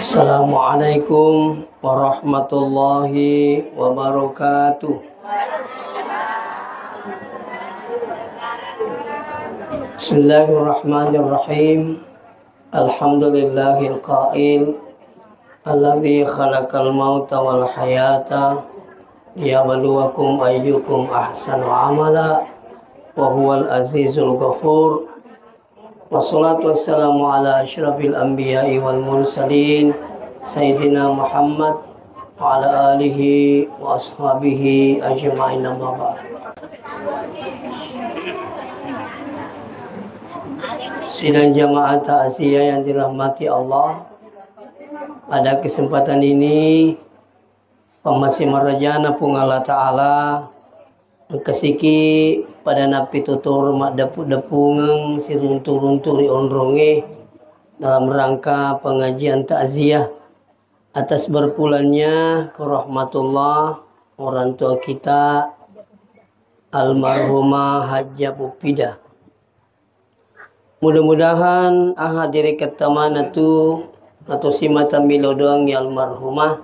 Assalamualaikum warahmatullahi wabarakatuh. Bismillahirrahmanirrahim. Alhamdulillahil qail alladzi khalaqal mauta wal hayata liyabluwakum ayyukum ahsanu amala wa huwal azizul ghafur. Wassalatu wassalamu ala asyrafil anbiya'i wal mursalin Sayyidina Muhammad wa ala alihi wa ashabihi ajma'in amma ba'd. Sidang jamaah ta'ziyah yang dirahmati Allah, pada kesempatan ini pemasi marajana pung Allah Ta'ala kesiki pada napi tutur mak dapung siruntur-unturi onronge dalam rangka pengajian takziah atas berpulannya ke rahmatullah orang tua kita almarhumah Hajjah Pupidah. Mudah-mudahan ahadiri ketamanatu atau simata milodoang ya almarhumah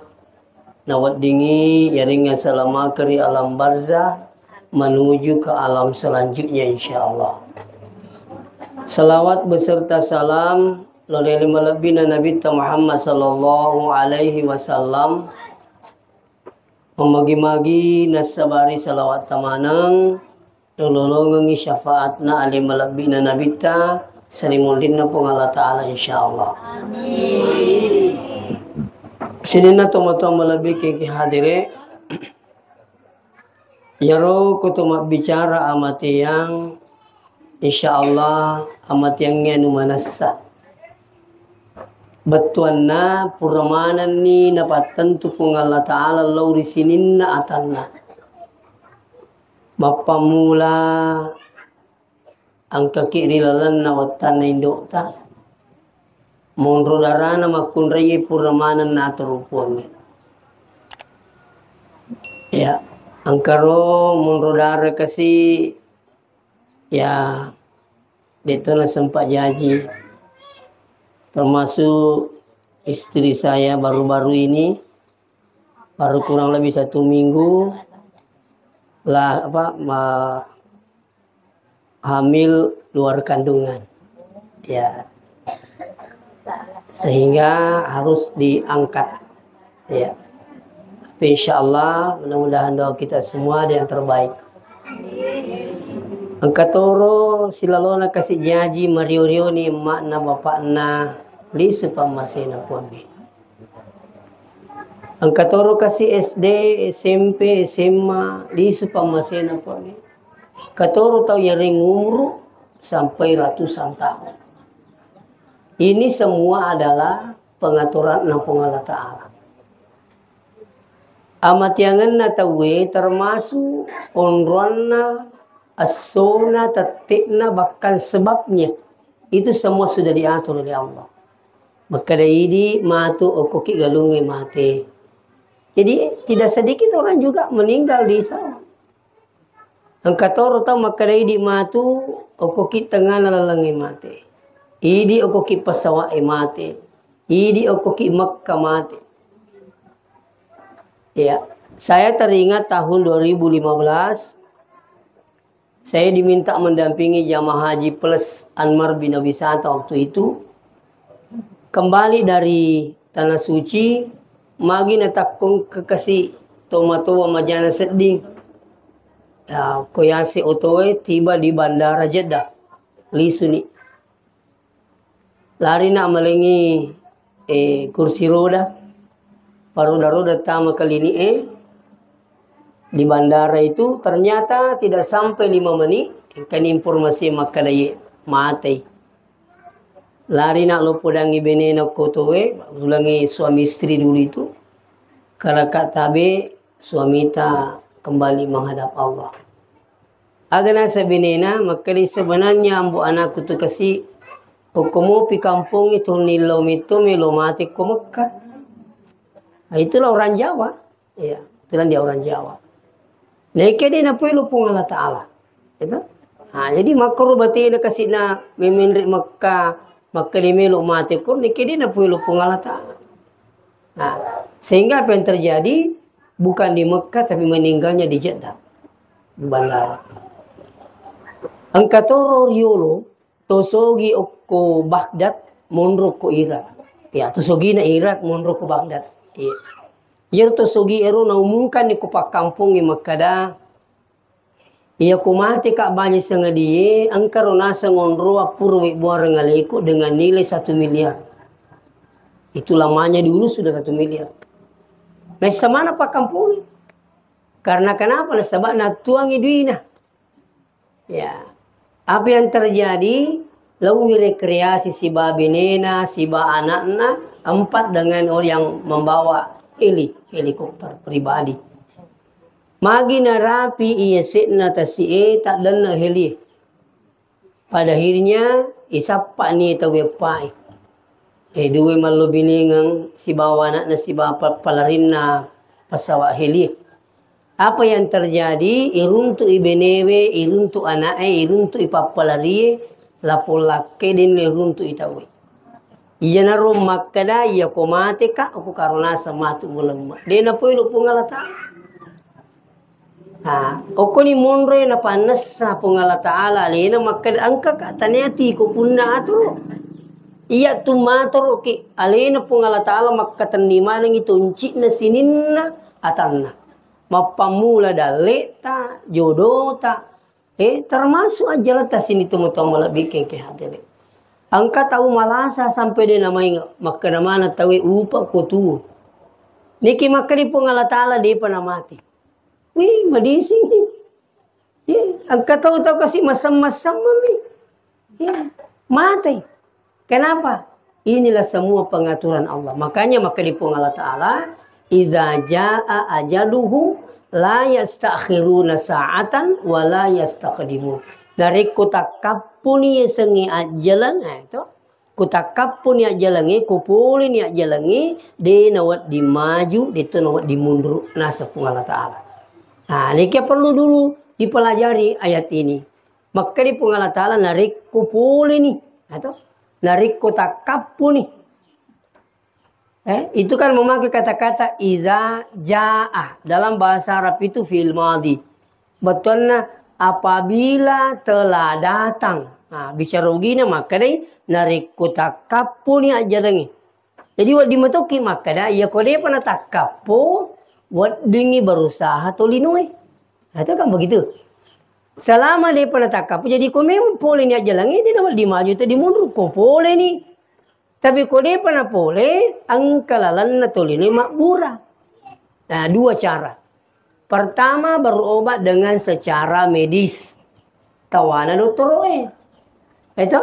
nawat dingi yaringa salama keri alam barzah menuju ke alam selanjutnya insyaallah. Salawat beserta salam loleh malabina Nabi Muhammad sallallahu alaihi wasallam memagi-magi nasabari salawat tamanang lolongi syafaatna ali malabina Nabi ta salimulina pung Allah Ta'ala insyaallah. Amin. Sinina tomato malabi ke hadire Yaro kutuma bicara amat yang insyaallah amat yang ngenu manasa batuanna puramanan ni napatan tu pung Allah Ta'ala lauri sininna atanna mapamula ang kakirilalan na watan na indokta monrodarana makunrayi puramanan na terupon ya. Angkaro munrodara kasi ya dito na sempat jaji termasuk istri saya baru-baru ini baru kurang lebih 1 minggu lah hamil luar kandungan ya sehingga harus diangkat ya. Insyaallah mudah-mudahan doa kita semua ada yang terbaik. Angkatoro silalona kasih jaji mario-rio ni makna bapakna li supamasena puami. Angkatoro kasih SD, SMP, SMA li supamasena puami. Katoro tau yaring umru sampai ratusan tahun. Ini semua adalah pengaturan nampung Allah Ta'ala. Amat yangan na tawe termasuk onrona asona tatikna bahkan sebabnya itu semua sudah diatur oleh Allah. Maka dari matu okoki galungi mati. Jadi tidak sedikit orang juga meninggal di sana. Angkatoro tau maka dari matu okoki tengah lalangi mati. Idi okoki pasawai mati. Idi okoki Makkah mati. Ya, saya teringat tahun 2015 saya diminta mendampingi jamaah haji plus Anmar bin Wisata waktu itu kembali dari tanah suci magi natakung kekasih tomato majana seding ya koyasi otoe tiba di bandara Jeddah lisuni lari nak melengi kursi roda roda pertama kali ini di bandara itu ternyata tidak sampai 5 menit kan informasi maka daya mati lari nak lo podangi benena kotowe ulangi suami istri dulu itu kalau kata tabe suami ta kembali menghadap Allah agana sebenena maka sebenarnya ambu anakku tu kasih hukumu pi kampung itu nilo mito melo mati ko Mekah. Nah, itulah orang Jawa. Ya, itulah dia orang Jawa. Neke dia na puelo pung Allah Ta'ala. Itu. Nah, jadi makro bati na kasi na miminri Makkah, Makkah di melo mati ko, neke dia na puelo pung Allah Ta'ala. Nah, sehingga apa yang terjadi bukan di Mekah tapi meninggalnya di Jeddah, di bandara. Angkatoro riolo tosogi okko Baghdad mundur ko Irak. Ya, tosogi na Irak mundur ko Baghdad. Iya. Yer tosogi ero na umungkan ni ko pa kampung ni Mekah. Iya kumati kak banyak sengadiye angkaro nasa ngonro apurwe buar ngaleku dengan nilai 1 miliar. Itu lamanya dulu sudah 1 miliar. Nah samana pak kampung? Karena kenapa? Nah sebab natuangi duina. Ya. Apa yang terjadi? Lalu rekreasi si babinena, si ba anakna, 4 dengan orang yang membawa helikopter pribadi. Magi na rapi iya setna tasi tak dana heli. Pada akhirnya isapa ni tawe pai. Dua malu biningang si bawa anak na si bawa palarin na pasawa heli. Apa yang terjadi? Iruntu ibenewe, iruntu anak iruntu ipapalari, lapol lake din iruntu itawe. Iya na rom makada iya komate ka aku karena sama tu mulam. Dia na po ilu pungalata. Oko ni monre na panas sa pungala Ta'ala alena makad angka ka taneti ko punna aturo. Iya tumator oke alena pungala Ta'ala makatan lima nang itunci na sininna atanna. Mapamula daleta jodota. Termasuk aja letas sini tumu-tumu bikin ke hati. Angka tahu malasa sampai dia namanya makana mana tahu upa kotu. Niki makani pungala Ta'ala dia pernah mati. Wih, madising nih. Ya, angka tahu-tahu kasih masam-masam mami. Ya, mati. Kenapa? Inilah semua pengaturan Allah. Makanya maka di Allah Ta'ala, idza jaa ajaluhu la yastakhiruna sa'atan wa la yastaqdimun. Dari kutakapun ya sengi ajalan itu. Kutakapun ya jalangi, kupulin ya jalangi, di nawat dimaju, di nawat dimundur. Nasa Allah Ta'ala. Nah, ini perlu dulu dipelajari ayat ini. Maka di Allah Ta'ala narik kupul ini. Atau narik kotak kapu nih. Itu kan memakai kata-kata iza ja'ah. Dalam bahasa Arab itu fi'il madhi. Betulnya apabila telah datang. Nah, bicara ruginya maka deh narik kotak kapu nih aja lagi. Jadi waktu dimatoki maka dah ya kode pernah tak kapu. Buat dingi berusaha tolinoi. Itu kan begitu. Selama dia pernah takap. Jadi kau memang boleh ni aja lagi. Dia dapat dimaju atau dimundur. Kau boleh ni. Tapi kau dia pernah boleh. Angkalalan na tolinoi makbura. Nah 2 cara. Pertama berobat dengan secara medis. Tawana dokter itu.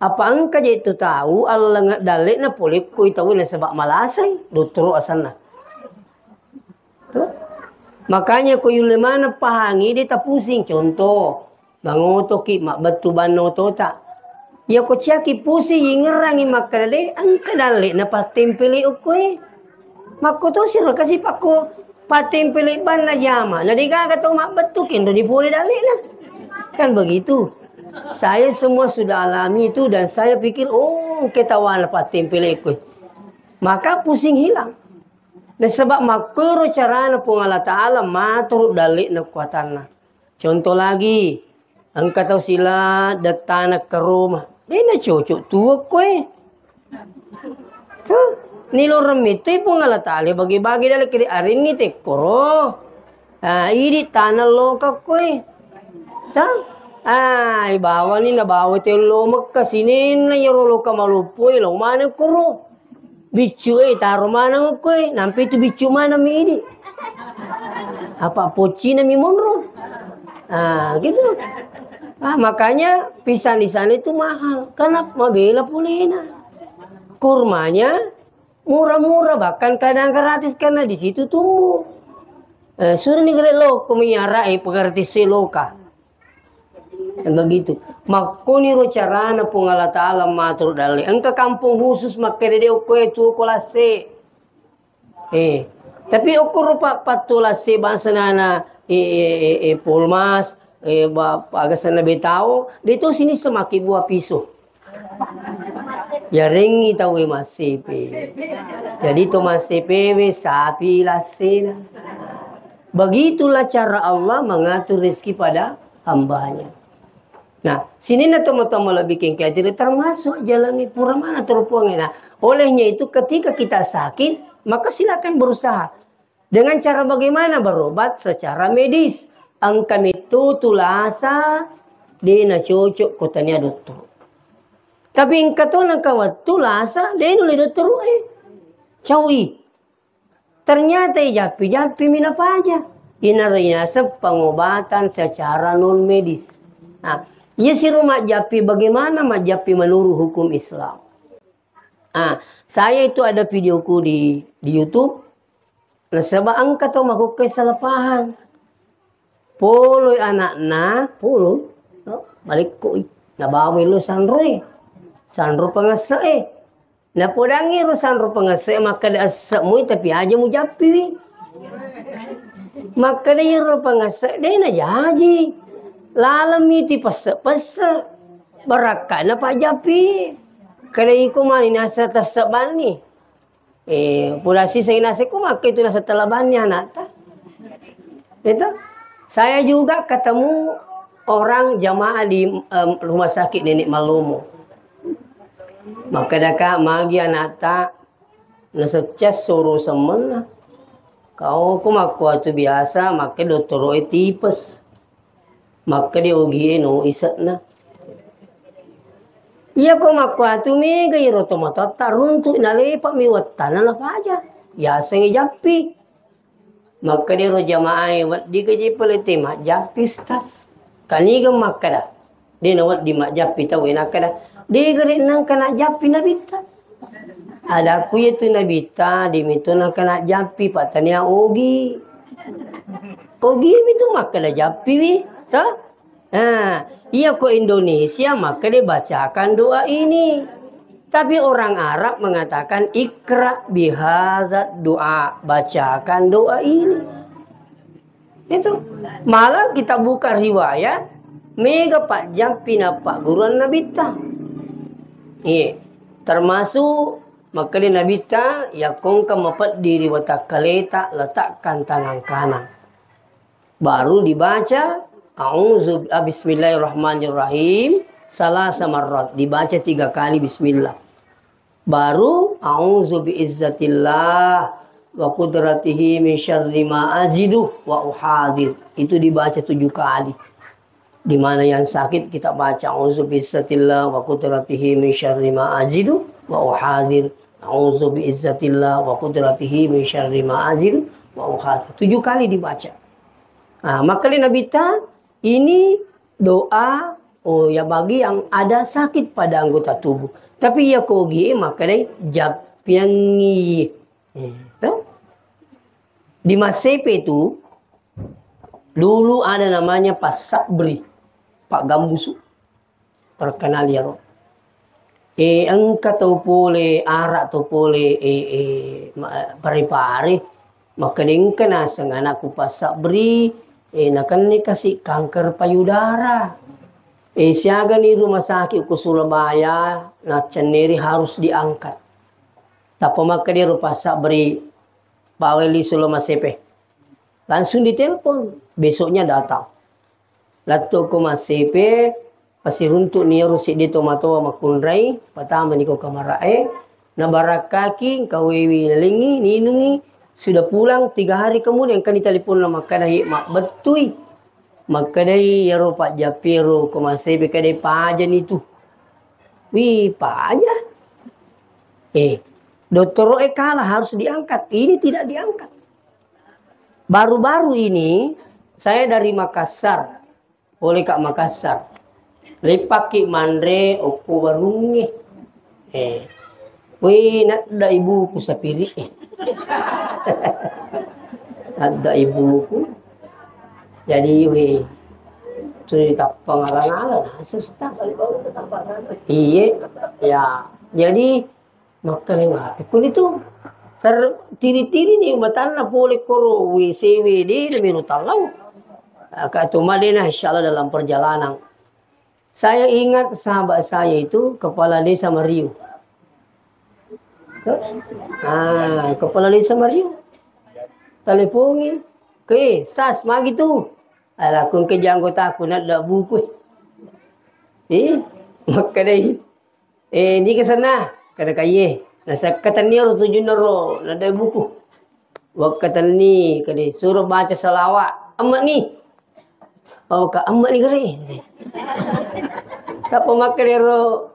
Apa angka je itu tahu. Allah nggak dalik na boleh kau tahu na sebab malasai. Dokter asana. Tuh. Makanya ko yung mana pahangi dia tak pusing. Contoh, mangoto ki mak batu banoto tak. Ya ko caki pusing ngerangi makade angka dalik na patempeli ukwe. Makoto sira kasi pako patempeli ban na jama. Na digaga to mak batu kendo di boleh dalik na. Kan begitu. Saya semua sudah alami itu dan saya pikir ketahuan patempeli ukwe. Maka pusing hilang. Dan sebab makro carana pun Allah Ta'ala matur dalik na kuatanna. Contoh lagi. Angka tahu sila datana ke rumah. Dia na cocok tua kue. Tuh. Nilo remiti pun Allah Ta'ala bagi-bagi dalik kiri hari ini tekoro. Ini tanah loka kue. Tuh. Bawa ni na bawa telo makka sini na yaro loka malupoi lo mana kuro. Bicu taruh mana ngukui. Nampi itu bicu mana mi ini. Apa poci na mi monro. Gitu. Makanya pisang di sana itu mahal. Karena mabela pulina. Kurmanya murah-murah. Bahkan kadang gratis karena di situ tumbuh. Sudah nih gede loko menyara pengertis loka. Dan begitu. Makoni ro carana pun Allah Ta'ala matur dali. Engka kampung khusus makanya dia ukwe tu kolase. Tapi ukur rupa patulase bangsa nana polmas agak sana betao. Dia tu sini semaki buah pisau. Ya ringi tahu Mas CP. Jadi to Mas CP sapi lasena. Begitulah cara Allah mengatur rezeki pada hambanya. Nah, sini na tama-tama lebih kengkaya termasuk jalan pura mana terpuangnya. Nah, olehnya itu ketika kita sakit, maka silakan berusaha. Dengan cara bagaimana berobat secara medis. Angkam itu tulasa, dia na cocok kotanya dokter. Tapi engkau nak kawat tulasa, dia nulis dokter cawi. Ternyata japi mina aja. Inarina pengobatan secara non medis. Nah, ya si rumah japi bagaimana mak japi menurut hukum Islam. Saya itu ada videoku di YouTube. Nah, sebab angkat tu maku kesalahan. Polo anak polo, balik ko nabawi lo sanroy. Sanro pengasai. Na podangi ro sanro pengasai maka da asamui tapi aja mu japi. Maka dia ro pengasai dia na jaji. Lalami ti pasa barakana pak japi. Kadai ko mani nasa tasabani. Pulasi saya nasi ko maka itu nasa talabannya anak ta. Itu saya juga ketemu orang jamaah di rumah sakit Nenek Malomo. Maka daka magi anak ta nasecas suruh semen. Kau kumaku tu biasa maka dokter tipes. Maka dia ugi no isat na. Iya kumaku tu mega iro tomata taruntuk nalepak miwatan lah aja. Ya sengi japi. Maka dia ro jamaah wat di gaji pelete mak japi stas. Kani ke makada. Dia nawat di mak japi tahu nakada. Dia gerik nang kena japi nabita. Ada aku itu nabita di mitu nang kena japi patania ogi. Ogi itu makada japi wi. Tah? Iya ko Indonesia maka dia bacakan doa ini. Tapi orang Arab mengatakan ikra bihadzat doa, bacakan doa ini. Itu malah kita buka riwayat mega pak jampina pak guruan nabita. Iya, termasuk maka dia nabita ya kongka mapat diri watak kaleta letakkan tangan kanan. Baru dibaca bismillahirrahmanirrahim salah samarrat dibaca 3 kali bismillah. Baru a'udzu biizzatillah wa qudratihi min syarri ma ajidu wa uhadir. Itu dibaca 7 kali. Di mana yang sakit kita baca a'udzu biizzatillah wa qudratihi min syarri ma ajidu wa uhadir. A'udzu biizzatillah wa qudratihi min syarri ma ajidu wa uhadir. 7 kali dibaca. Nah, maka Nabi ta ini doa ya bagi yang ada sakit pada anggota tubuh. Tapi ya kogi maka dia japiangi. Di Masepe itu dulu ada namanya Pak Sabri, Pak Gambusu. Terkenal ya. Engka tau pole arak tau pole pare-pare maka dengka nasang anakku Pak Sabri nakan ni kasih kanker payudara. Siaga ni rumah sakit ke Surabaya, nah ceneri harus diangkat. Tapi maka dia rupa Sabri Pak Weli Solo Masepe. Langsung ditelepon, besoknya datang. Lato ko Masepe, pasti runtuk ni rusik di tomato makundrai, patama ni ko kamarae, nabarak kaki, kawewi nalingi, ninungi, sudah pulang 3 hari kemudian kan ditelepon nama kadai mak betui. Maka dari ya Pak Japiro Masepe kadai pajan itu. Wih, pajan. Dokter kalah harus diangkat. Ini tidak diangkat. Baru-baru ini saya dari Makassar. Oleh Kak Makassar. Lepak ki mandre oku warungi. Wih, ada ibuku sapiri. Ada ibuku. Jadi wih, sudah ditapang alang-alang, susah. Iya, ya. Jadi makanya ngapikun itu tiri-tiri nih batana boleh koro WCWD demi tahu. Kak Tumadena insyaallah dalam perjalanan. Saya ingat sahabat saya itu kepala desa Mariu. Kepala desa Mario. Teleponi. Stas, magi tu. Alah, kun ke anggota aku nak dak buku. Maka dai. Ni ke sana. Kada kaye. Nasa kata ni ro tujuh naro, ada buku. Wak kata ni, kade suruh baca salawat. Amat ni. Oh, ka amat ni kare. Tak pemakai ro.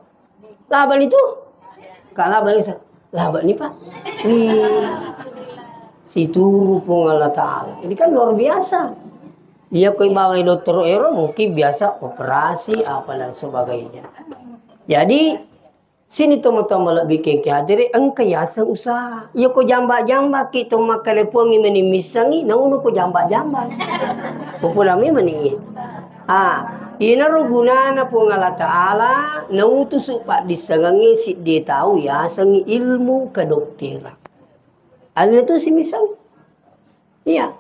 Laban itu. Kak laban ni. Laban ni, Pak. Situ pun Allah Ta'ala. Ini kan luar biasa. Dia kau bawa dokter ero mungkin biasa operasi apa dan sebagainya. Jadi sini toma-toma lebih bikin kehadiri engkau yasa usaha. Ya kau jamba-jamba kita makan lepongi menimisangi, naunu kau jamba-jamba. Populami meni. Ina gunana pun Allah Ta'ala nautus supak disangangi si dia tahu ya sangi ilmu kedokteran. Alina itu si misang. Iya.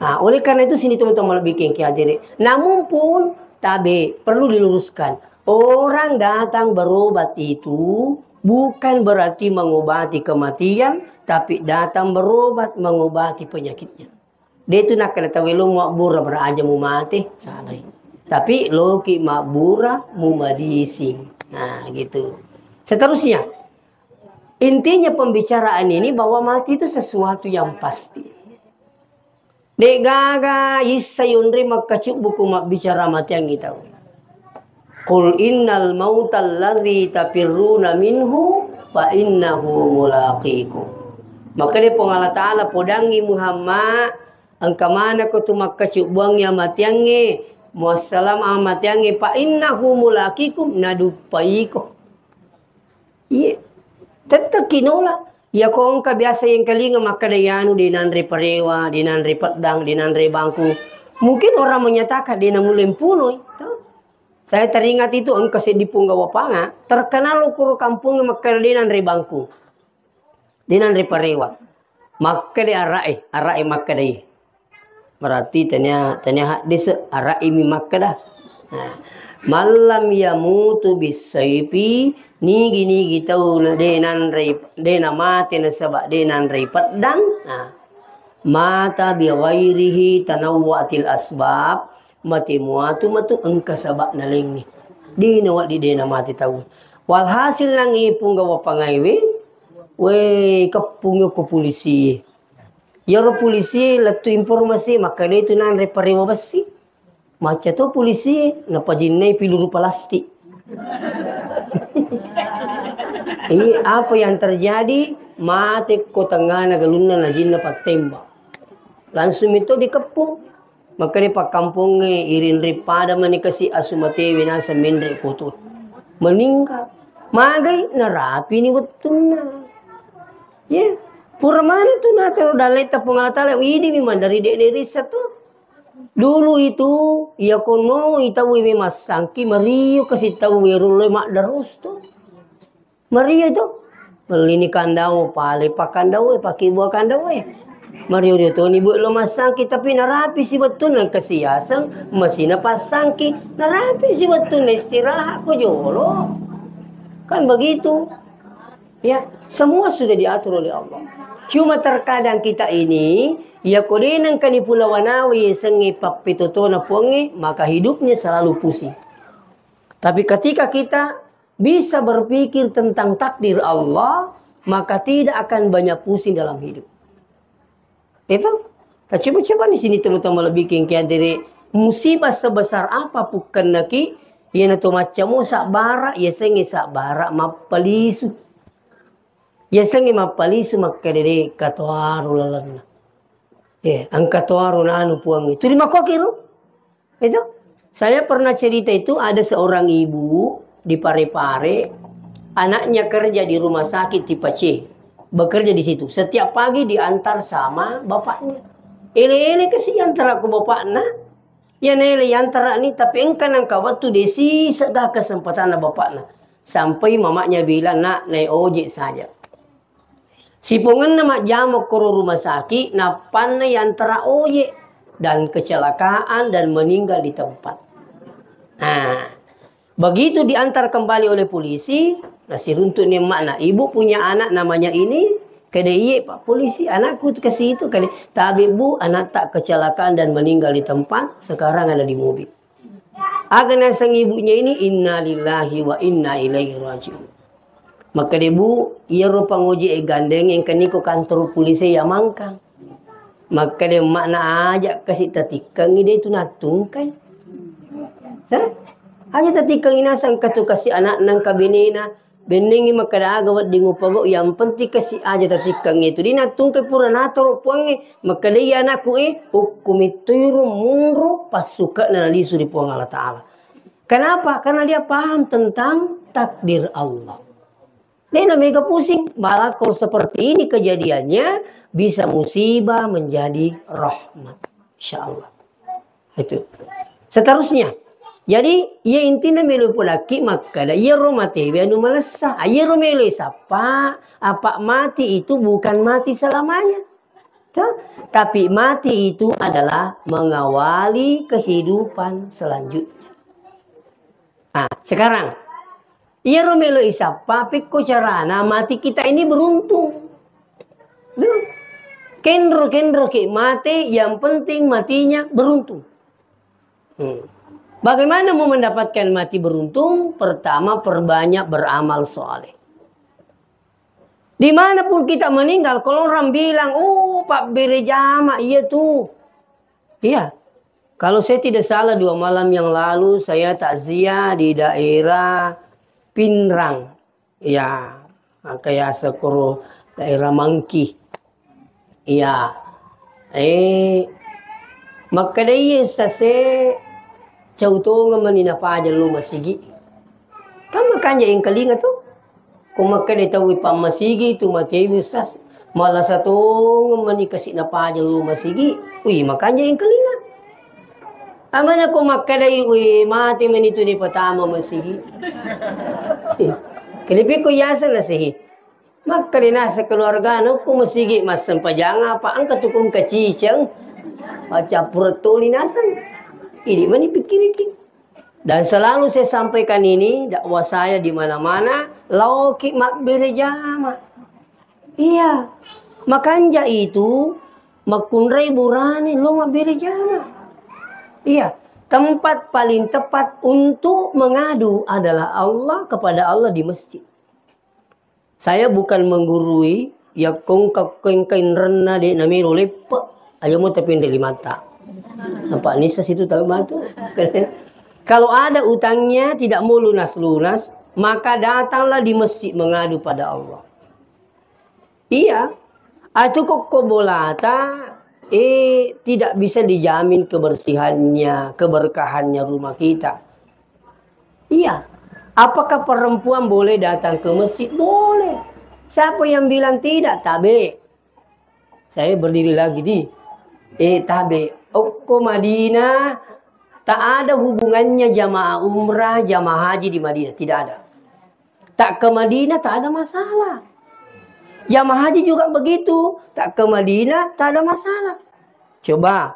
Oleh karena itu sini teman-teman lebih bikin kehadiri. Namun pun tabe perlu diluruskan. Orang datang berobat itu bukan berarti mengobati kematian, tapi datang berobat mengobati penyakitnya. Dia itu nak kena tahu lo makbura beraja mu mati, salah. Tapi loki makbura mu madising. Nah, gitu. Seterusnya, intinya pembicaraan ini bahwa mati itu sesuatu yang pasti. Dek gaga isayunri makacuk buku mak bicara mati yang kita. Qul innal mautal ladzi tafirruna minhu fa innahu mulaqikum. Maka dia pun Allah Ta'ala podangi Muhammad angka mana kau tu makacuk buangnya matiange muassalam amatiange fa innahu mulaqikum nadupaiko. Iya. Tetap kinola. Ya kong ka biasa yang kalinga maka dayanu di nandre parewa, di nandre pedang, di nandre bangku. Mungkin orang menyatakan di namulim punoy. Saya teringat itu engkau di Punggawa Panga, terkenal ukur kampungnya maka di nandre bangku. Di nandre parewa. Maka di arai maka di. Berarti tanya hadis arai mi maka dah. Malam yamutu bisayfi nigi tahu na dena mati na sabak dena rei pedang mata bi ghairihi tanawwatil asbab mati muatu engka sabak na lengi dina wa di dena mati tahu walhasil nang ipung gawa pangaiwe we kepungyo ke polisi ya ro polisi letu informasi maka dia itu nan repariwa besi. Macam tu polisi napa jinai peluru plastik. Apa yang terjadi? Mati ko tengah nagaluna na jin dapat tembak. Langsung itu dikepung. Maka di pak kampungnya irin ripada manikasi asumate winasa mendre kutut. Meninggal. Magai narapi ni betul na. Ya. Pura mana tu na tero daleta pengatala. Ini memang dari dek riset tu. Dulu itu ia kono itawi memang sangki Mario kasih tahu wirule mak darus tu. Mario itu melini kandau pale pakandau pakai buah kandau Mario dia tu ni buat lo masangki tapi narapi si betul nang kesiasan masih pasangki narapi si betul istirahat ko jolo. Kan begitu. Ya, semua sudah diatur oleh Allah. Cuma terkadang kita ini ya kodenang kani Pulau Wanawi sengi papitoto na pongi maka hidupnya selalu pusing. Tapi ketika kita bisa berpikir tentang takdir Allah maka tidak akan banyak pusing dalam hidup. Itu. Tak coba-coba di sini teman-teman lebih kengkian dari musibah sebesar apa bukan naki ya na to macam sak bara ya sengi sak bara mapalisu. Ya sengi mapalisu makadede katoaru lalana. Ya, angka toaru na anu puang itu di makokiru. Itu. Saya pernah cerita itu ada seorang ibu di Parepare, anaknya kerja di rumah sakit tipe C. Bekerja di situ. Setiap pagi diantar sama bapaknya. Ele kesian antara aku bapaknya. Ya nele antara ni tapi engkan angka waktu desi segah kesempatan bapaknya. Sampai mamanya bilang nak naik ojek saja. Si pungan nama jamak ke rumah sakit, napan antara oye dan kecelakaan dan meninggal di tempat. Nah, begitu diantar kembali oleh polisi, Nasi runtut ni makna. Ibu punya anak namanya ini. Kada iya Pak Polisi. Anakku kasih itu. Tapi bu, anak tak kecelakaan dan meninggal di tempat. Sekarang ada di mobil. Agak sang ibunya ini. Inna lillahi wa inna ilaihi raji'un. Maka ibu, ia rupa ngoji gandeng yang kini ke kantor polisi yang mangkang. Maka dia makna aja kasih tatikang dia itu natung kan. Aja tatikang inasang katu kasih anak nang kabinena. Beningi maka dah agawat di ngupago. Yang penting kasih aja tatikang itu. Dia natung ke pura nator puangi. Maka dia anakku hukum itu munru pasuka na lisu di puang Allah Ta'ala. Kenapa? Karena dia paham tentang takdir Allah. Dia namanya pusing. Malah kalau seperti ini kejadiannya. Bisa musibah menjadi rahmat. InsyaAllah. Itu. Seterusnya. Jadi, ia intinya melu pulaki maka ia romate anu malesa. Ia romelo sapa. Apa mati itu bukan mati selamanya. Tapi mati itu adalah mengawali kehidupan selanjutnya. Nah, sekarang. Ia romelo isapa. Piko carana mati kita ini beruntung. Kendro ke mati. Yang penting matinya beruntung. Bagaimana mau mendapatkan mati beruntung? Pertama, perbanyak beramal soleh. Dimanapun kita meninggal, kalau orang bilang, oh Pak Berejama, iya tuh. Iya. Kalau saya tidak salah 2 malam yang lalu, saya takziah di daerah Pinrang. Ya, kayak sekoro daerah Mangki. Iya. Maka dia sase Cauto nga manina pa dyan lumasigi. Kama kanya yung kalinga to. Kung makaditawi pa masigi, tumatay sas. Malasa to nga manikasi na pa dyan lumasigi. Uy, makanya yung kalinga. Ama na kung makadayi, uy, mati man ito ni patama masigi. Kalipi ko yasa na sihi. Magkalina sa keluarga, no, kung masigi, mas sampajanga pa ang katukong kacicang. Baca puratuli nasan. Ini mana pikirin. Dan selalu saya sampaikan ini dakwah saya di mana-mana lauki mak berejama. Iya. Makanja itu makunrai burani lo mak berejama. Iya. Tempat paling tepat untuk mengadu adalah Allah kepada Allah di masjid. Saya bukan menggurui ya kong kain rena de namiro lepa ayo mo tapi ndeli mata. Nampak Nisa situ tahu batu. Kalau ada utangnya tidak mau lunas-lunas, maka datanglah di masjid mengadu pada Allah. Iya, itu kok kobolata tidak bisa dijamin kebersihannya, keberkahannya rumah kita. Iya, apakah perempuan boleh datang ke masjid? Boleh. Siapa yang bilang tidak? Tabe. Saya berdiri lagi di tabe. Ke Madinah tak ada hubungannya jamaah umrah, jamaah haji di Madinah. Tidak ada. Tak ke Madinah tak ada masalah. Jamaah haji juga begitu. Tak ke Madinah tak ada masalah. Coba.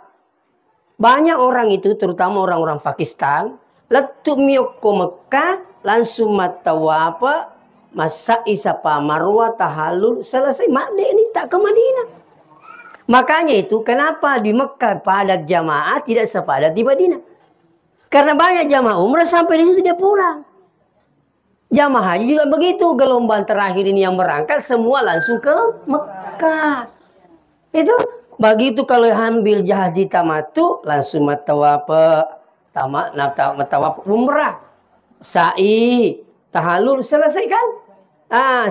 Banyak orang itu, terutama orang-orang Pakistan. Letuk miok ke Mekah, langsung matawapa, masa isapa marwah, tahalul, selesai. Makde ini tak ke Madinah. Makanya itu kenapa di Mekah padat jamaah tidak sepadat di Madinah. Karena banyak jamaah umrah sampai di situ dia pulang. Jamaah haji juga begitu. Gelombang terakhir ini yang berangkat semua langsung ke Mekah. Itu begitu kalau ambil haji tamatu langsung matawaf umrah. Sa'i, tahalul selesai kan?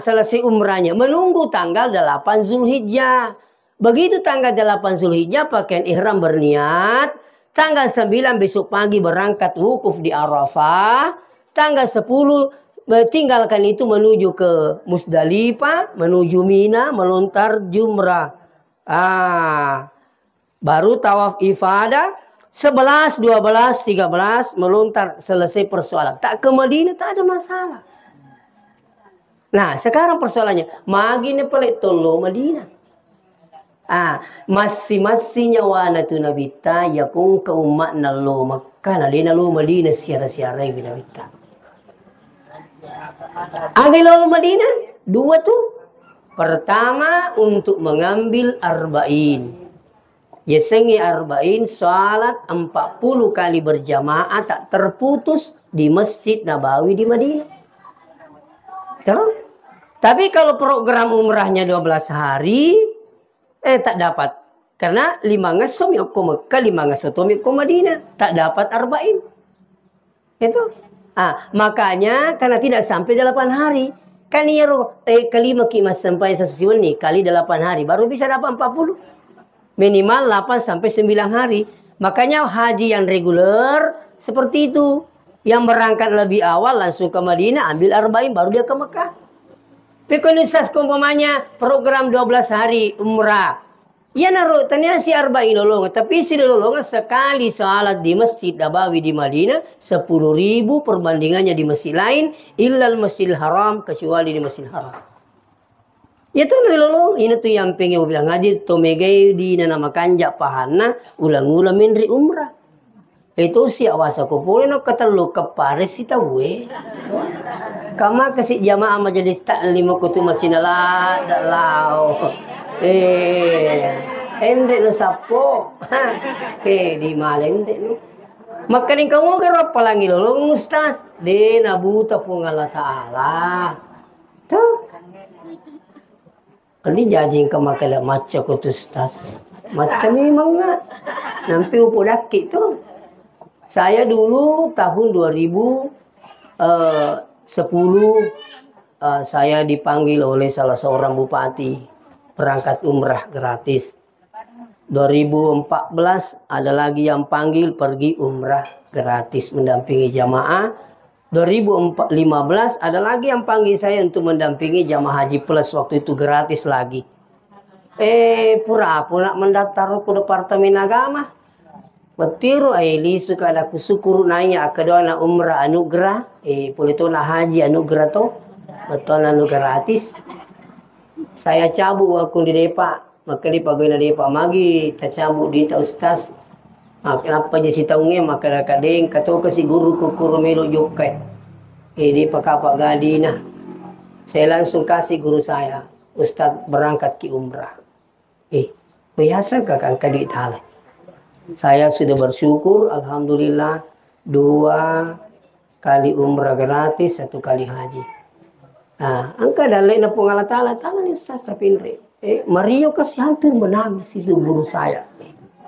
Selesai umrahnya. Menunggu tanggal 8 Zulhijjah. Begitu tanggal 8 Zulhijjah pakaian ihram berniat. Tanggal 9 besok pagi berangkat wukuf di Arafah. Tanggal 10 tinggalkan itu menuju ke Musdalifah. Menuju Mina melontar jumrah. Baru tawaf ifadah. 11, 12, 13 melontar selesai persoalan. Tak ke Madinah tak ada masalah. Nah sekarang persoalannya. Magine pelik tolo Madinah. Masih nyawa tu nabita ya kung kaumat na lo Makkah na lo Madinah siara-siara binabita. Agilol Madinah, dua tuh. Pertama untuk mengambil arba'in. Yasengi arba'in, salat 40 kali berjamaah tak terputus di Masjid Nabawi di Madinah. Tahu? Tapi kalau program umrahnya 12 hari, tak dapat. Karena 5 ngasum yuk ke Mekah, 5 ngasum yuk ke Madinah. Tak dapat arba'in. Itu. Makanya karena tidak sampai 8 hari. Kan ia kelima kimas sampai sesuatu nih kali 8 hari baru bisa dapat 40. Minimal 8 sampai 9 hari. Makanya haji yang reguler seperti itu. Yang berangkat lebih awal langsung ke Madinah, ambil arba'in baru dia ke Mekah. Pekonusas umpamanya program 12 hari umrah. Ya naruh tanya si arba'in lolongan, tapi si lolongan sekali salat di Masjid Nabawi di Madinah 10.000 perbandingannya di masjid lain illal Masjidil Haram kecuali di Masjidil Haram. Ya tuh lolong ini tuh yang pengen bilang hadir tomegai di nama kanjak pahana ulang-ulang minri umrah. Itu si awasa kupulin no ketelu ke Paris kita we. Kama kasih jamaah majelis taklim kutu macinalah dalau. Ende no sapo. Di malende no. Makanin kamu garap palangi lolong ustaz. De nabuta pung Allah Ta'ala. Tuh. Ini jajing kemakala maca kutu ustaz. Macam memang nggak. Nampi upo daki tuh. Saya dulu tahun 2010 saya dipanggil oleh salah seorang bupati berangkat umrah gratis. 2014 ada lagi yang panggil pergi umrah gratis mendampingi jamaah. 2015 ada lagi yang panggil saya untuk mendampingi jamaah haji plus waktu itu gratis lagi. Pura-pura mendaftar ke Departemen Agama. Betiru aili suka ada kusyukur nanya kedua na umrah anugerah polito na haji anugerah to betul anugerah gratis. Saya cabut waktu di depa maka di pagawai na depa magi tercabut di ta ustaz kenapa jadi taunge maka kadeng kato kasi guru kukuru melo jokai di pakapa gadina. Saya langsung kasih guru saya ustaz berangkat ki umrah. Biasa kakak kadi talai. Saya sudah bersyukur, alhamdulillah 2 kali umrah gratis, 1 kali haji. Angka dalai na pengalat Allah tangan ustaz tapi Mario kasih hampir menangis itu guru saya.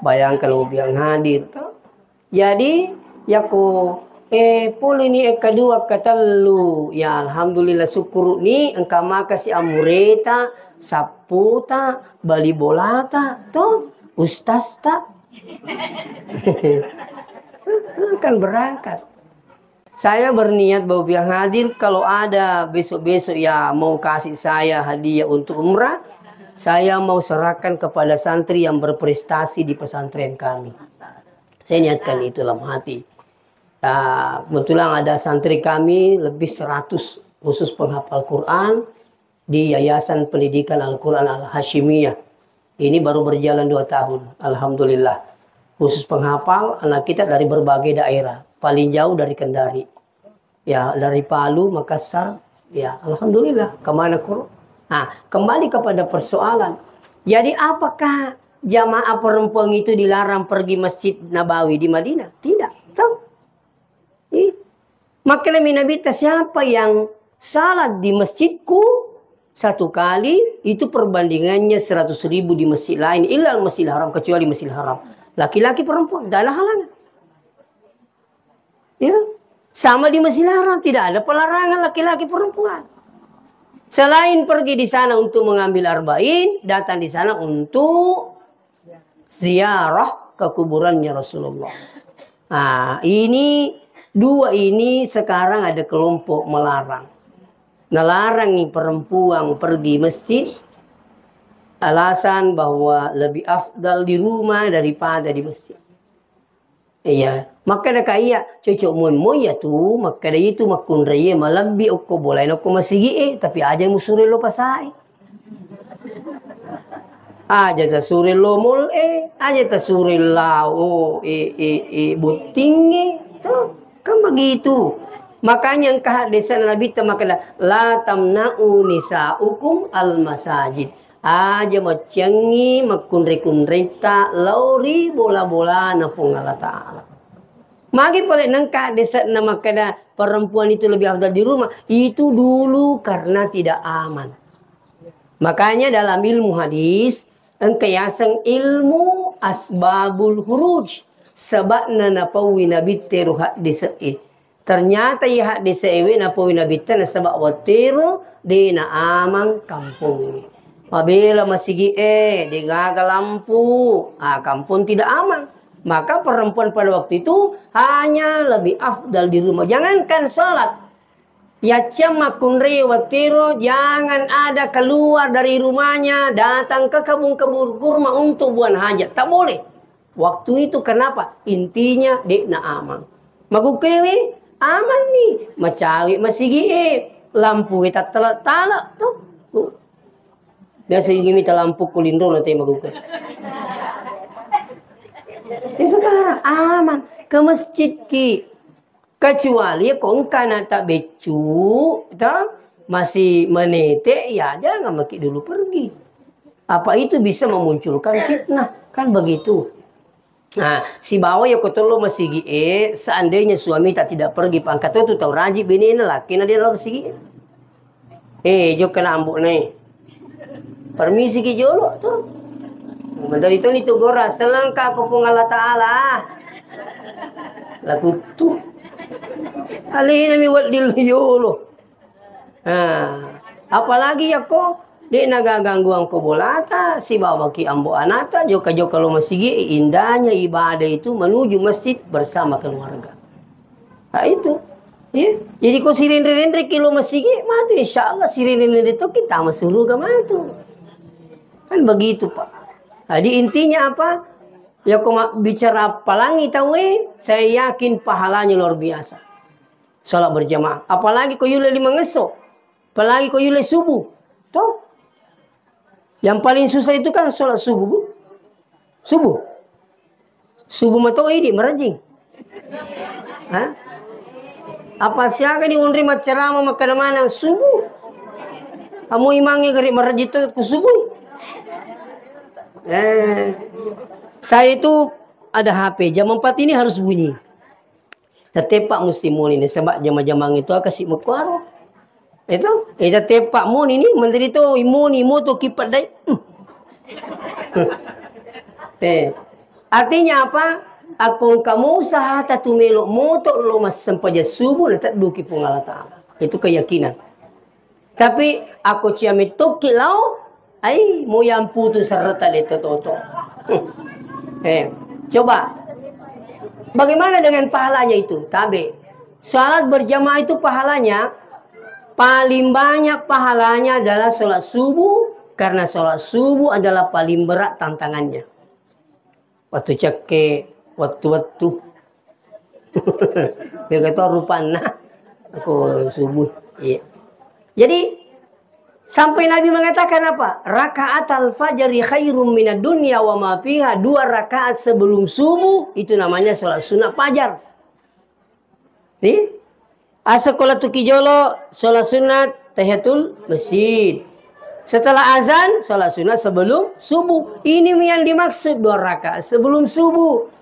Bayangkan kalau biang hadir. Jadi ya ko pol ini kedua ketelu ya alhamdulillah syukur ni engkau makasih amureta saputa bali bolata to ustaz tak akan berangkat. Saya berniat bahwa yang hadir kalau ada besok-besok ya mau kasih saya hadiah untuk umrah, saya mau serahkan kepada santri yang berprestasi di pesantren kami. Saya niatkan itu dalam hati. Kebetulan ada santri kami lebih 100 khusus penghafal Quran di Yayasan Pendidikan Al-Quran Al-Hashimiyah. Ini baru berjalan 2 tahun, alhamdulillah. Khusus penghafal anak kita dari berbagai daerah, paling jauh dari Kendari, ya dari Palu, Makassar, ya alhamdulillah. Kemana Quran? Kembali kepada persoalan. Jadi apakah jamaah perempuan itu dilarang pergi Masjid Nabawi di Madinah? Tidak, tahu? Maka Nabi siapa yang salat di masjidku 1 kali itu perbandingannya 100.000 di masjid lain illal Masjidil Haram kecuali Masjidil Haram. Laki-laki perempuan tidak ada halangan. Ya. Sama di Masjidil Haram tidak ada pelarangan laki-laki perempuan. Selain pergi di sana untuk mengambil arba'in, datang di sana untuk ziarah ke kuburannya Rasulullah. Ini 2 ini sekarang ada kelompok melarang. Ngelarang perempuan pergi masjid alasan bahwa lebih afdal di rumah daripada di masjid. Iya, maka dah kaya cocok mon ya tu maka dah itu makun raya malam bi okko boleh okko masigi tapi aja musure lo pasai. Aja ta sure lo mul aja ta sure lao buting tu kan begitu. Makanya engkau hadis Nabi temakala la tamna'u nisa'ukum al masajid. Aja macengi makunri-kunrita lauri bola-bola na Allah Ta'ala. Magi pala nangka desa nama kada perempuan itu lebih afdal di rumah. Itu dulu karena tidak aman. Makanya dalam ilmu hadis engkayasang ilmu asbabul huruj. Sebabna napawi nabi teru hadis ternyata ya hadis ewe napawi nabi tan sebab watiru di na amang kampung. Apabila masih di gagal lampu, kampung tidak aman. Maka perempuan pada waktu itu hanya lebih afdal di rumah. Jangankan sholat. Ya camakun rewatiro, jangan ada keluar dari rumahnya, datang ke kebun-kebun kurma untuk buang hajat. Tak boleh. Waktu itu kenapa? Intinya dekna aman. Magukewi aman nih. Macawi masih lampu kita telak-talak tuh. Biasa gini lampu kulindo nanti magukewi. Sekarang aman ke masjid ki. Kecuali kong kana tak becu, masih menete, ya jangan maki dulu pergi. Apa itu bisa memunculkan fitnah? Kan begitu. Nah, si bawa ya kotolo masih seandainya suami tak tidak pergi pangkat itu tahu rajin bini laki na dia lalu sigi. Jo kena ambuk nih. Permisi ki jolo tuh. Dari itu gora selengkap kepung Allah Ta'ala. Laku tu. Alih nami wat dilyolo. Apalagi ya ko. Di nagaganggu ang kubolata. Si bawa ki ambo anata. Joka-joka kalau masih indahnya ibadah itu menuju masjid bersama keluarga. Nah itu. Ya. Jadi kau sirin-rin kilo masih mati. Insya Allah sirin-rin itu kita masuk surga matu. Kan begitu Pak. Jadi intinya apa? Ya kau bicara pelangi tahu saya yakin pahalanya luar biasa. Salat berjamaah. Apalagi kau yule 5 ngesok. Apalagi kau yule subuh. Tuh. Yang paling susah itu kan salat subuh. Bu. Subuh. Subuh matau ini merajing. Hah? Apa siapa di unri ceramah makan mana subuh? Kamu imangi gari merajing itu ke subuh. Saya itu ada HP jam 4 ini harus bunyi. Tepak muslimun ini sebab jam-jam itu kasih mukwaro. Itu tepak mun ini menteri itu imun tuh kipat dai. Artinya apa? Akung kamu usaha tatu melok moto lo mas sampai subuh letak duki pung Allah Ta'ala. Itu keyakinan. Tapi aku ciamit tu kilau ai mau yang putus serta itu toto. Coba. Bagaimana dengan pahalanya itu? Tabe. Salat berjamaah itu pahalanya paling banyak pahalanya adalah salat subuh karena salat subuh adalah paling berat tantangannya. Waktu cek waktu begitu rupana aku subuh. Iya. Jadi sampai Nabi mengatakan apa? Rakaat al-fajri khairum minad dunya wa ma fiha. 2 rakaat sebelum subuh itu namanya sholat sunat fajar. Nih, sekolah tukijolo sholat sunat tahiyatul masjid. Setelah azan sholat sunat sebelum subuh. Ini yang dimaksud 2 rakaat sebelum subuh.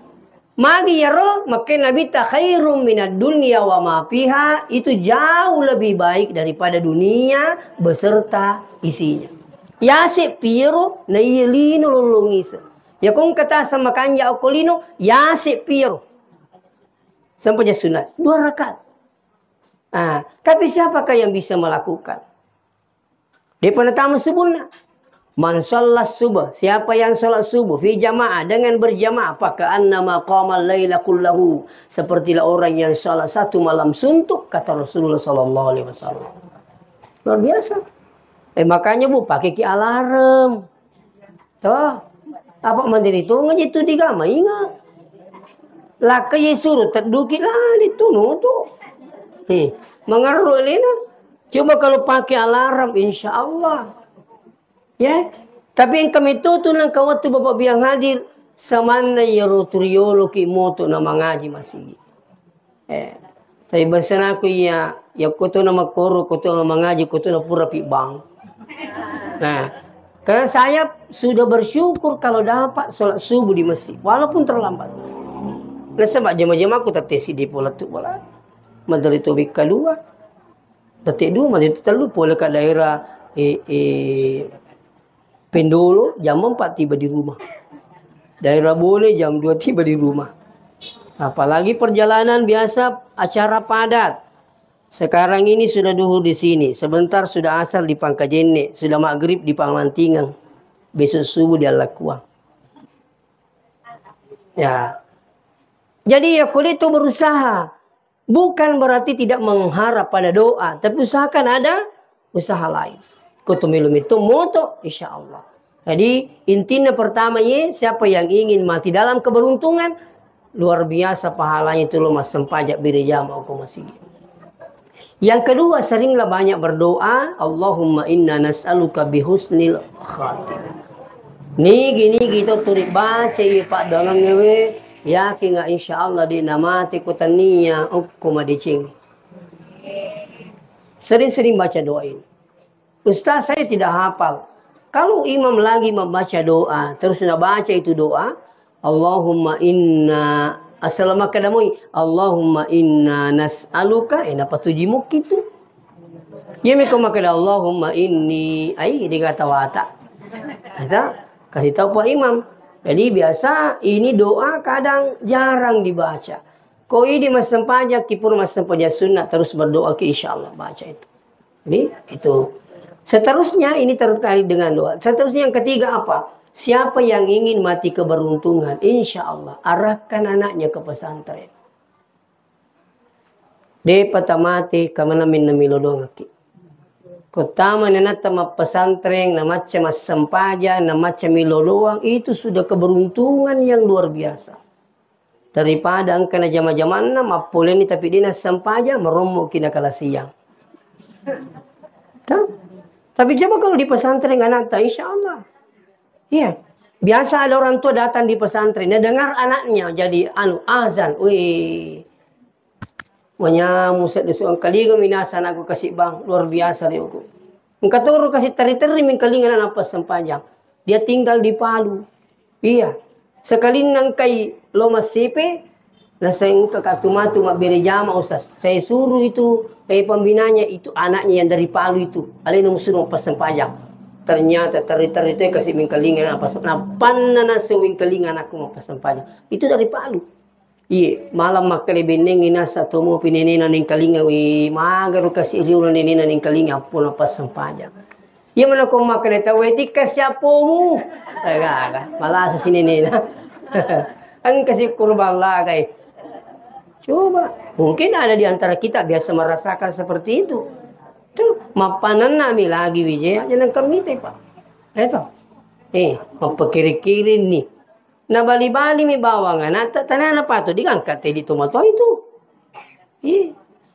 Magi ya roh, maka Nabi ta khairum minad dunya wa ma fiha, itu jauh lebih baik daripada dunia beserta isinya. Ya se piro na yelino lolongisa. Ya kong kata sama kanya okolino, ya se piro. Sampai sunat 2 rakaat. Tapi siapakah yang bisa melakukan? Dia penetaman subuhnya. Man sholat subuh, siapa yang sholat subuh fi jamaah dengan berjamaah, apakah annama qamal laila kullahu, sepertilah orang yang sholat 1 malam suntuk, kata Rasulullah sallallahu alaihi wasallam. Luar biasa. Makanya Bu pakai ki alarm. Toh, apa mandiri itu ngejitu di gama ingat. Lah ke suruh terdukit lah ditunu tuh. Mengeru lina. Coba kalau pakai alarm insya Allah. Ya, tapi yang kami itu nang kawatu bapak biang hadir samana yaro turiolo ki moto na mangaji masih. Tapi bahasa aku ya kutu nama koro, kutu nama ngaji, kutu nama pura pi bang. Nah, karena saya sudah bersyukur kalau dapat sholat subuh di masjid, walaupun terlambat. Nah, sebab jam-jam aku tertesi di pola tu pola. Madari tobik kedua, detik dua, madari telu pola ke daerah Pendolo jam 4 tiba di rumah. Daerah Bole jam 2 tiba di rumah. Apalagi perjalanan biasa acara padat. Sekarang ini sudah duhur di sini. Sebentar sudah asar di Pangkajene. Sudah maghrib di Panglantingan. Besok subuh di Alakuang. Ya. Jadi ya kulit itu berusaha. Bukan berarti tidak mengharap pada doa. Tapi usahakan ada usaha lain. Kutumilum itu moto insya Allah. Jadi intinya pertamanya siapa yang ingin mati dalam keberuntungan, luar biasa pahalanya itu lo mas sempajak birejama aku masih. Yang kedua, seringlah banyak berdoa, Allahumma inna nas'aluka bihusnil khatimah. Nih gini gitu turik baca ya Pak dalam ngewe, yakin nggak insya Allah di namati kutania aku madicing. Sering-sering baca doa ini. Ustaz saya tidak hafal. Kalau imam lagi membaca doa, terus sudah baca itu doa, Allahumma inna assalamualaikum Allahumma inna nas'aluka apa tujimuk itu. Ya mereka makan Allahumma inni dikata wata. Kita kasih tahu Pak Imam. Jadi biasa ini doa kadang jarang dibaca. Koi di masa pajak kipur masa pajak sunnah terus berdoa ke insyaallah baca itu. Jadi itu. Seterusnya ini terkait dengan doa. Seterusnya yang ketiga apa? Siapa yang ingin mati keberuntungan, insya Allah arahkan anaknya ke pesantren. De patamati kamana min namilodongaki. Kotama nenatama pesantren namacam sempaja, namacam miloloang itu sudah keberuntungan yang luar biasa. Daripada angkana jama-jamana mapuleni tapi dina sempaja meromo kina kala siang. Tapi coba kalau di pesantren anak tak, insya Allah. Iya. Biasa ada orang tua datang di pesantren. Dia dengar anaknya jadi azan. Wih. Menyamu seorang kali minasan aku kasih bang. Luar biasa nih aku. Engkau turun kasih teri-teri mingkalingan anak sepanjang. Dia tinggal di Palu. Iya. Sekali nangkai loma sipe. Naseng ke katumatu mak berejama Ustaz. Saya suruh itu pembinanya itu anaknya yang dari Palu itu. Alena suruh pesan pajak. Ternyata teri-teri itu kasih mingkalingan apa panana sewingkalingan aku mau pesan pajak. Itu dari Palu. Iya, malam makale beneng ina satu mo pinenena ning kalinga wi magaru kasih riunan nenena ning kalinga pun pesan pajak. Iya mana ko makale tahu etika siapomu. Agak malah sini nena. Ang kasih kurban lagai. Coba, mungkin ada di antara kita biasa merasakan seperti itu. Tuh, mapanan nami lagi Wijaya, jangan kami teh Pak. Itu, mempekiri-kiri nih. Nah bali-bali mi bawangan, tanah apa tuh diangkat di tomato itu.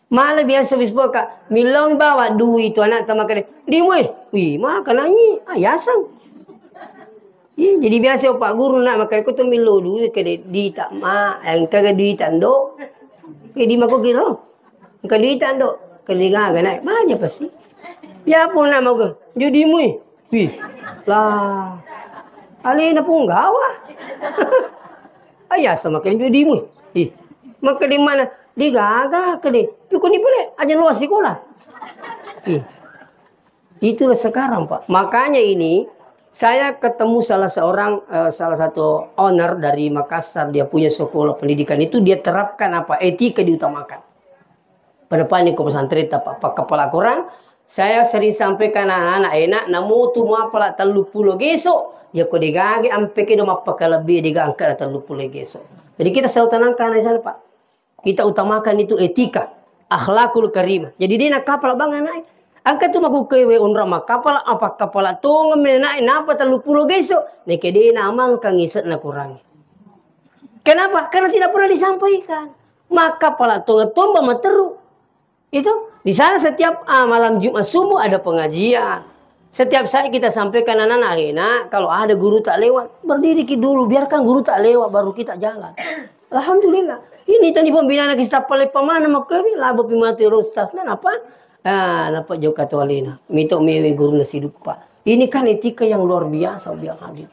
Malah biasa bisbo kak, milau bawa duit itu anak tamak di wih, makan lagi, ayasan. Jadi biasa Pak Guru nak makan aku tuh milau duit ke di tak ma, yang kagak duit ando. Di mako kira, duit ando, keliga naik banyak pasti. Ya pun nak mau jadi mui, lah, alina pun gawa. Ayah sama kalian jadi mui, maka di mana? Di gaga ke di, pikun ni boleh aja luas sekolah. Itulah sekarang Pak. Makanya ini saya ketemu salah satu owner dari Makassar, dia punya sekolah pendidikan itu dia terapkan apa etika diutamakan. Pada panik ke pesantren apa kepala korang, saya sering sampaikan anak-anak enak namu tu mau pala 30 gesok ya ko digage ampe ke do mapaka lebih digangkat 30 gesok. Jadi kita selalu tenangkan di sana Pak. Kita utamakan itu etika, akhlakul karimah. Jadi dia nak kapal bang anak. Angkat tu maku kewe unra makapala apa kapala tong menai napa 30 gesok neke dia namang kangiset na kurangi. Kenapa? Karena tidak pernah disampaikan. Maka pala tong tomba materu. Itu di sana setiap malam Jumat subuh ada pengajian. Setiap saat kita sampaikan anak-anak, kalau ada guru tak lewat, berdiri dulu biarkan guru tak lewat baru kita jalan. Alhamdulillah. Ini tadi pembinaan kita paling pamana makami labo pimati ustaz na apa? Napa jauh kata walina. Mito mewe guru nasi dupa. Ini kan etika yang luar biasa biar hadir.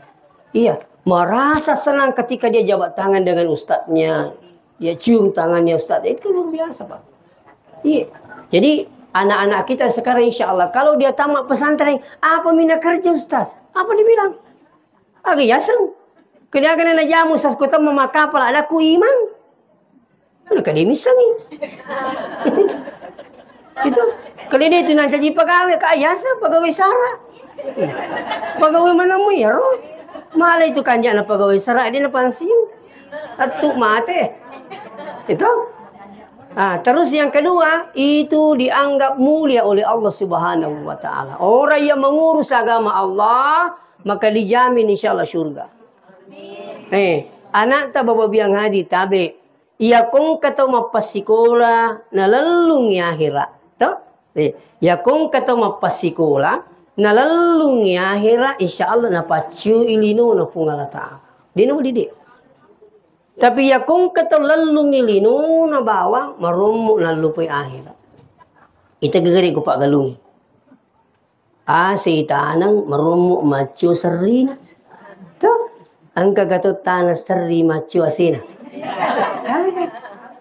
Iya, merasa senang ketika dia jabat tangan dengan ustadznya. Dia cium tangannya ustadz. Itu luar biasa, Pak. Iya. Jadi anak-anak kita sekarang insya Allah kalau dia tamat pesantren, apa mina kerja ustaz? Apa dibilang? Agak yaseng. Kena kena jamu ustaz kota memakapal ada ku imam. Mana akademis ni? Itu. Kalau dia itu nanti jadi pegawai kayasa pegawai sara. Pegawai mana mu ya roh? Malah itu kanjak na pegawai sara dia na pensiun. Atuk mate. Itu. Terus yang kedua, itu dianggap mulia oleh Allah Subhanahu wa taala. Orang yang mengurus agama Allah, maka dijamin insyaallah surga. Anak ta baba biang hadi tabe. Ia kong kata mapasikola na lalung akhirat. To? Ya kong kata mapasikola na lalung akhirat insyaallah na pacu ilino na pungala ta. Dino didik. Tapi ya kung kata lalung ilino na bawang marummo na lupoy akhirat. Ita gagari ko pa galungi. Seitanang marummo macho sarina. To, ang kagatot tanah sari macho asina.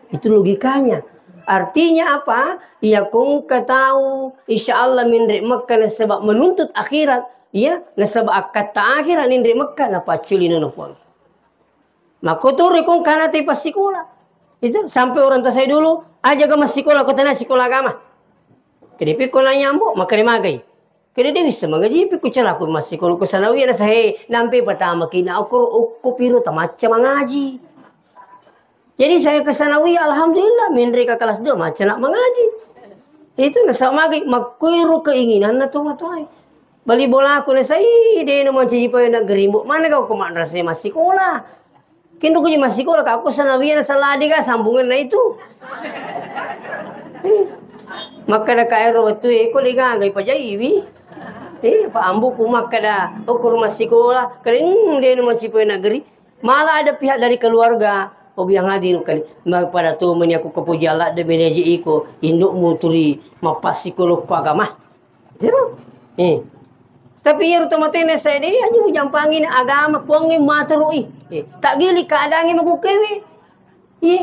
Itu logikanya. Artinya apa? Ya kung katahu insyaallah minri Makkah na sebab menuntut akhirat, ya, na sebab kata akhirat minri Makkah na pacilino na puang. Makuturi kung kana tay pasikola. Itu sampai orang tua saya dulu aja ke masikola ko tanah sekolah agama. Kedepi ko na nyambo makarimagay. Kaya dia bisa mengaji pi ko cala ko masikola ko sanawi na sahe nampi pertama kina ko piro ta macam mengaji. Jadi saya ke sanawi alhamdulillah minri ka kelas 2 macam nak mengaji. Itu na sa magay magkuiro keinginan na tumatoy. Bali bola ko na say de no man pa na gerimbo. Mana kau ko madrasah masikola. Kendo ko masih sekolah aku sanawian saladi ka sambungan na itu. Maka da kairo waktu ko liga gay pajaiwi. Paambu ko makada ukur masih sekolah kering dia no mancipoy nageri. Malah ada pihak dari keluarga obiang hadir kali. Pada tu meni aku kepujala de beneji iko induk muturi mapas psikolog agama. Jero. Tapi ya rutamate na saya deh aja jampangin agama puangin maturui. Tak gili keadaannya magukewi.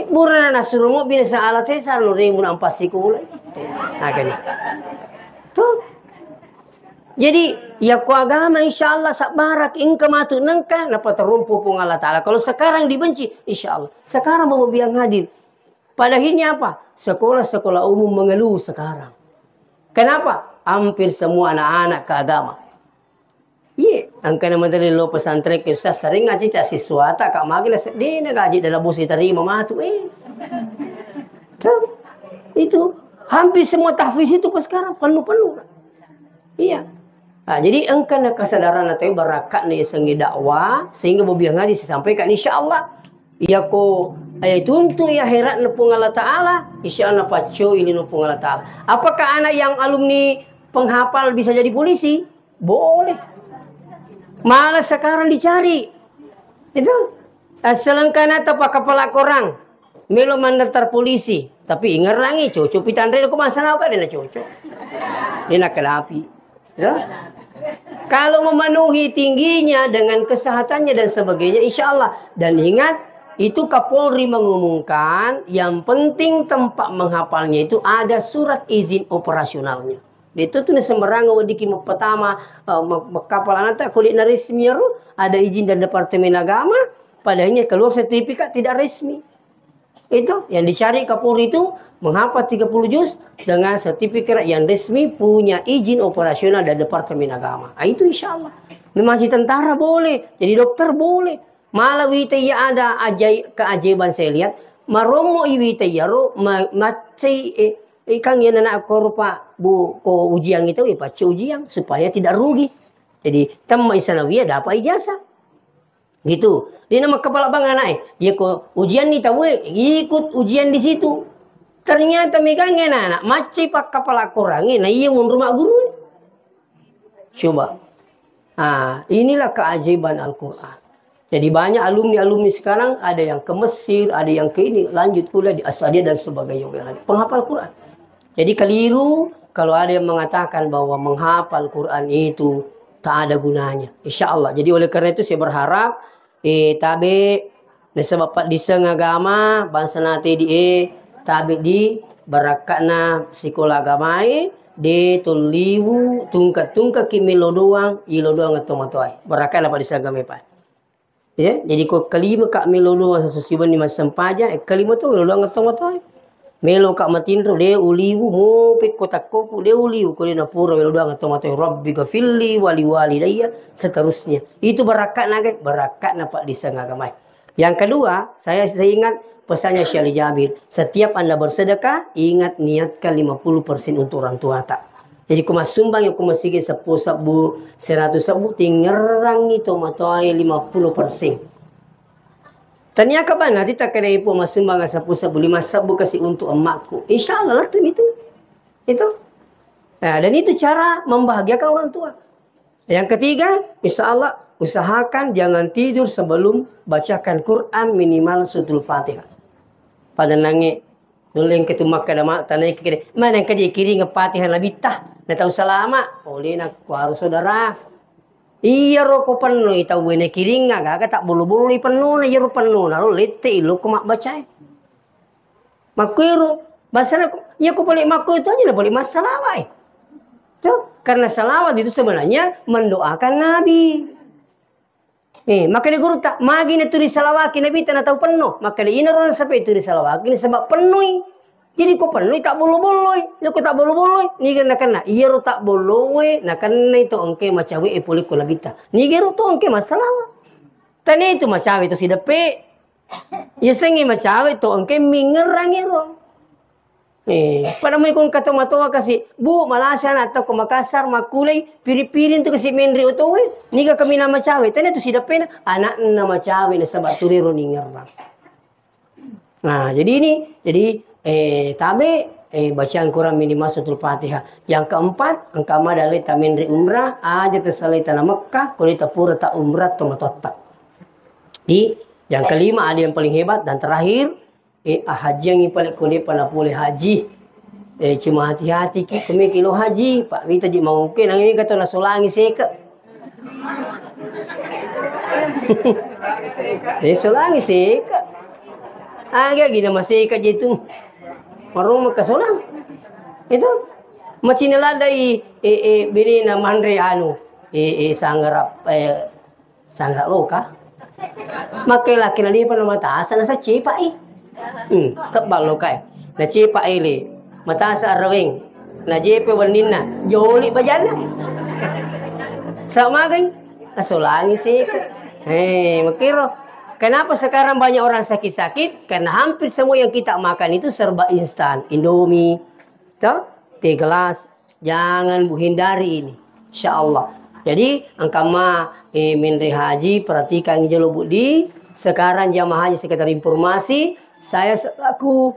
Burana nasuruh mo binasa alat saya sarno remu nampas sekolah. Gani. Tuh. Jadi ya ku agama insyaallah sabarak ingka matu nengka napa terumpu pung Allah taala. Kalau sekarang dibenci insyaallah. Sekarang mau biang hadir. Padahalnya apa? Sekolah-sekolah umum mengeluh sekarang. Kenapa? Hampir semua anak-anak ke agama. Angka nama dari lo pesantren ke ustaz sering ngaji tak siswa tak kak magi lah dia nak ngaji dalam bos diterima matu itu hampir semua tahfiz itu pas sekarang penuh. Iya. Jadi engkau nak kesadaran atau barakat nih sengi dakwah sehingga bobiang ngaji disampaikan insyaallah iya ko tuntu ya herat nepung Allah taala insyaallah pacu ini nepung Allah taala. Apakah anak yang alumni penghafal bisa jadi polisi? Boleh. Malah sekarang dicari. Itu. Selengkana tapak kepala korang. Melo mandaftar polisi. Tapi ingat lagi. Cocok pitandre. Kok masalah apa? Dia nak cocok. Dia nak kelapi. Ya? Kalau memenuhi tingginya dengan kesehatannya dan sebagainya. Insya Allah. Dan ingat. Itu Kapolri mengumumkan. Yang penting tempat menghafalnya itu ada surat izin operasionalnya. Itu tuh sembarang wadiki pertama kapal anak kulit resmi ada izin dari Departemen Agama padahalnya keluar sertifikat tidak resmi. Itu yang dicari Kapolri itu menghafal 30 juz dengan sertifikat yang resmi punya izin operasional dari Departemen Agama. Itu insyaallah. Masih tentara boleh, jadi dokter boleh. Malah witaya ada keajaiban saya lihat. Maromo witaya macai Kang yang anak korupa bu ko ujian itu pacu ujian supaya tidak rugi. Jadi tamat sanawiyah dapat ijazah. Gitu. Dia nama kepala bang anak ya ko ujian ni tahu ikut ujian di situ. Ternyata megangnya anak macam pak kepala kurangnya nah iya mun rumah guru. Coba. Inilah keajaiban Al-Qur'an. Jadi banyak alumni-alumni sekarang, ada yang ke Mesir, ada yang ke ini, lanjut kuliah di Asadiah dan sebagainya. Penghafal Quran. Jadi keliru kalau ada yang mengatakan bahwa menghafal Quran itu tak ada gunanya. Insya Allah. Jadi oleh karena itu saya berharap, tabi, sebab di agama, bangsa nanti tabi di barakana sekolah agama de tuliwu tungka kimilo doang, ilo doang atau matoai. Barakana pada agama pa. Ya, jadi kok kelima kak melo doang sesusiban di masa sempaja, kelima tu melo doang atau matoai. Melo kak matindro de uliwu mo pek kotak kopu de uliwu ko na pura melo doang atau matoai. Rabbi gafilli wali walidayya seterusnya. Itu barakana guys, barakana pak di agama. Yang kedua, saya ingat pesannya Syekh Ali Jabir. Setiap Anda bersedekah, ingat niatkan 50% untuk orang tua tak. Jadi kuma sumbang yang kuma sige 10 sabu, 100 sabu, tinggerang itu matoai 50%. Tanya kapan nanti tak kena ipo masumbang 10 sabu, 5 sabu kasih untuk emakku. Insya Allah lah tuh itu. Nah, dan itu cara membahagiakan orang tua. Yang ketiga, insya Allah usahakan jangan tidur sebelum bacakan Quran minimal suratul Fatihah. Pada nangis, dulu yang ketumak kada mak tanah kiri, mana yang kerja kiri ngepatihah Nabi tah, nak tahu selama, oleh nak harus saudara. Iya roko penuh, tahu gue kiri nggak, tak bulu penuh, iya ro penuh, lalu lete lo kumak baca. Makuiru, bahasa ya aku boleh maku itu aja, boleh masalah, baik. Tuh, karena salawat itu sebenarnya mendoakan Nabi. Maka dia guru tak magi ni tulis salawat Nabi tak tahu penuh. Maka dia inaron sampai tulis salawat ini sebab penuh. Jadi kau penuh tak bolu-bolu. Kau tak bolu-bolu. Ni kena iya ro tak bolu nak kena itu engke macam we pulih kula bita. Ni gero tu engke masalah. Tani itu macam itu si depe. Ya sengi macam itu engke mingerang ero. Pada mo kung kato matoa kasi bu Malasan atau ke Makassar makulay piri-pirin tu kasi menri utowe niga kami na macawe tanya tu si dapena anak na macawe na sabat turiro ningerang. Nah jadi tabe bacaan Quran minimal suratul Fatihah. Yang keempat engkama dalita menri umrah aja tersalita na Mekkah kulita pura ta umrah to matotak. Di yang kelima ada yang paling hebat dan terakhir haji yang paling kulit pada boleh haji. Cuma hati-hati kami kilo haji. Pak Wita di mau ke nang ini kata solangi seka. Solangi seka. Agak gina masih seka gitu. Marung ke solang. Itu macam nilada bini na mandre anu sanggarap loka. Makai laki na dia pa na mataasa na sa cepa tebal lo kai na cepa ele mata sa araweng na jepe walnina joli bajana sama gay nasolangi sih makiro kenapa sekarang banyak orang sakit-sakit karena hampir semua yang kita makan itu serba instan Indomie teh gelas jangan hindari ini insyaallah. Jadi angkama menri haji perhatikan jelo budi sekarang jamaah haji sekedar informasi. Saya selaku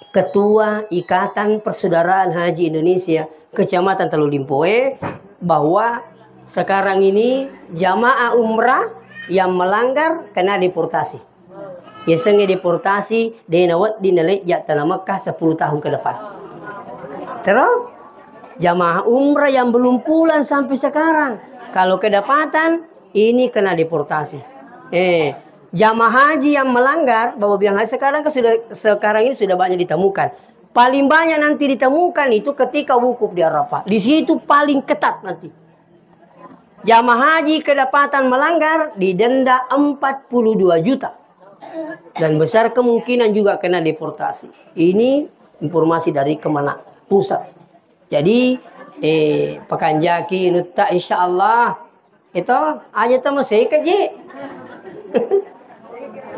Ketua Ikatan Persaudaraan Haji Indonesia Kecamatan Teluk Limpoe bahwa sekarang ini jamaah umrah yang melanggar kena deportasi. Biasanya deportasi denawat dinalek ya tanah Mekah 10 tahun ke depan. Terus jamaah umrah yang belum pulang sampai sekarang kalau kedapatan ini kena deportasi. Jamaah haji yang melanggar bahwa bilang sekarang ini sudah banyak ditemukan. Paling banyak nanti ditemukan itu ketika wukuf di Arafah. Di situ paling ketat nanti. Jamaah haji kedapatan melanggar didenda 42 juta. Dan besar kemungkinan juga kena deportasi. Ini informasi dari Kemenak Pusat. Jadi Pekanjaki nuta insyaallah itu aja tama saya kaji.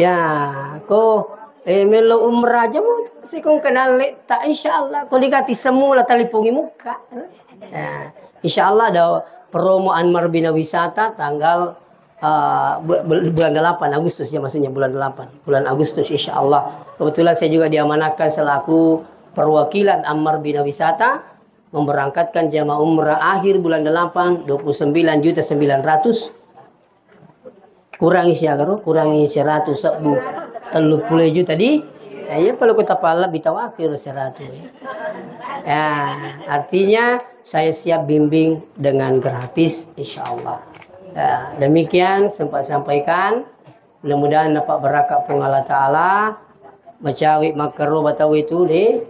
Ya, ko melo umrah aja mo si kung kenal tak insyaallah ko digati semula talipungi muka. Ya, insyaallah ada promo Anmar Bina Wisata tanggal bulan 8 Agustus ya maksudnya bulan 8 bulan Agustus insyaallah. Kebetulan saya juga diamanahkan selaku perwakilan Anmar Bina Wisata memberangkatkan jamaah umrah akhir bulan 8 29.900 kurangi siagaru, kurangi 100 sebu 30 juta tadi. Ya kalau kita pala bitawakil 100 ya. Artinya saya siap bimbing dengan gratis insyaallah. Ya, demikian sempat sampaikan. Mudah-mudahan dapat berkat pun Allah Ta'ala. Macawi makaro batawi itu deh.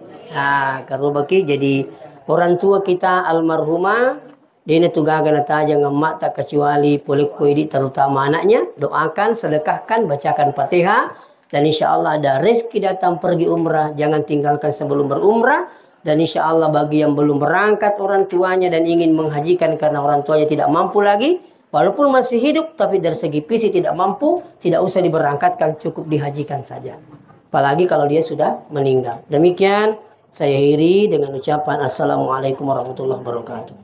Karo baki jadi orang tua kita almarhumah. Dia tugagan aja ngemak tak kecuali poliko ini terutama anaknya. Doakan, sedekahkan, bacakan Fatihah. Dan insya Allah ada rezeki datang pergi umrah. Jangan tinggalkan sebelum berumrah. Dan insya Allah bagi yang belum berangkat orang tuanya dan ingin menghajikan karena orang tuanya tidak mampu lagi. Walaupun masih hidup, tapi dari segi fisik tidak mampu, tidak usah diberangkatkan, cukup dihajikan saja. Apalagi kalau dia sudah meninggal. Demikian, saya akhiri dengan ucapan Assalamualaikum warahmatullahi wabarakatuh.